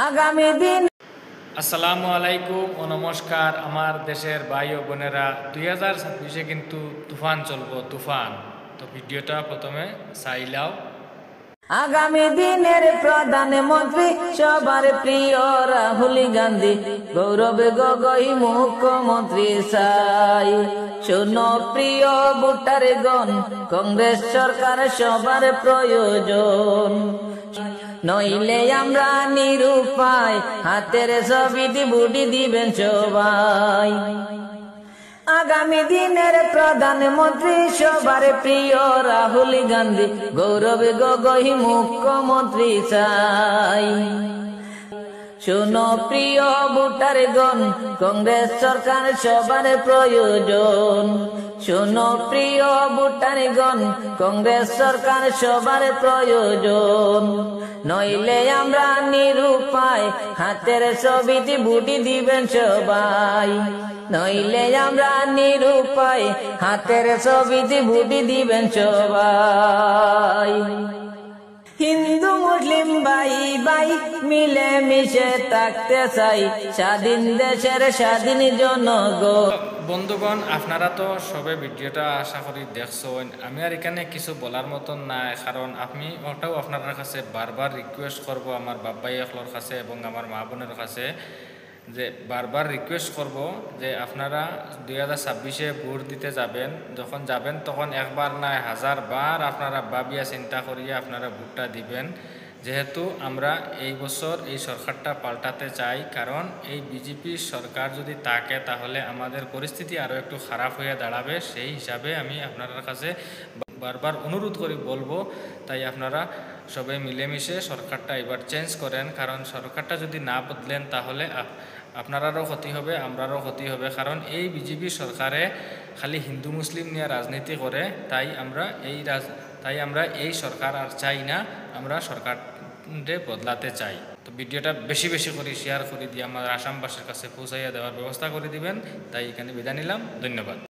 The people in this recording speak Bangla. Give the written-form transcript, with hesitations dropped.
আগামী দিন। আসসালামু আলাইকুম ও নমস্কার আমার দেশের ভাই ও বোনেরা। 2026 কিন্তু তুফান চলবো, তুফান। তো ভিডিওটা প্রথমে চাইলাও। আগামী দিনের প্রধানমন্ত্রী সবার প্রিয় রাহুল গান্ধী, গৌরব গগৈ মুখ্যমন্ত্রী চাই। শোনো প্রিয় ভোটারগণ, কংগ্রেস সরকার সবার প্রয়োজন, নইলে আমরা নিরুপায়, হাতের ছবিটি বুটি দিবেন সবাই। আগামী দিনের প্রধানমন্ত্রী সবার প্রিয় রাহুল গান্ধী, গৌরব গগৈ মুখ্যমন্ত্রী চাই। শোনো প্রিয় ভোটারগণ, কংগ্রেস সরকার সবার প্রয়োজন, শোনো প্রিয় ভোটারগণ, কংগ্রেস সরকার সবার প্রয়োজন, নইলে আমরা নিরুপায়, হাতের ছবিটি বুটি দিবেন সবাই। নইলে আমরা নিরুপায়, হাতের ছবিটি বুটি দিবেন সবাই। হিন্দু মুসলিম ভাই ভাই মিলে মিশে থাকতে চাই, স্বাধীন দেশের স্বাধীন জনগণ। বন্ধুগণ, আপনারা তো সবে ভিডিওটা আশা করি দেখছেন। আমি আর এখানে কিছু বলার মতন নাই, কারণ আমি ওটাও আপনার কাছে বারবার রিকোয়েস্ট করব, আমার বাবাই একলোর কাছে এবং আমার মা বোনের কাছে, যে বারবার রিকোয়েস্ট করব যে আপনারা 2026-এ ভোট দিতে যাবেন, যখন যাবেন তখন একবার নয় 1000 বার আপনারা ভাবিয়া চিন্তা করিয়া আপনারা ভোটটা দিবেন। যেহেতু আমরা এই বছর এই সরকারটা পাল্টাতে চাই, কারণ এই বিজেপি সরকার যদি থাকে তাহলে আমাদের পরিস্থিতি আরও একটু খারাপ হয়ে দাঁড়াবে। সেই হিসাবে আমি আপনার কাছে বারবার অনুরোধ করে বলবো, তাই আপনারা সবাই মিলেমিশে সরকারটা এবার চেঞ্জ করেন, কারণ সরকারটা যদি না বদলেন তাহলে আপনারারও ক্ষতি হবে, আমরারও ক্ষতি হবে। কারণ এই বিজেপি সরকারে খালি হিন্দু মুসলিম নিয়ে রাজনীতি করে, তাই আমরা এই সরকার আর চাই না, আমরা সরকারে বদলাতে চাই। তো ভিডিওটা বেশি বেশি করে শেয়ার করে দিয়ে আমার আসামবাসীর কাছে পৌঁছাইয়া দেওয়ার ব্যবস্থা করে দিবেন। তাই এখানে বিদায় নিলাম, ধন্যবাদ।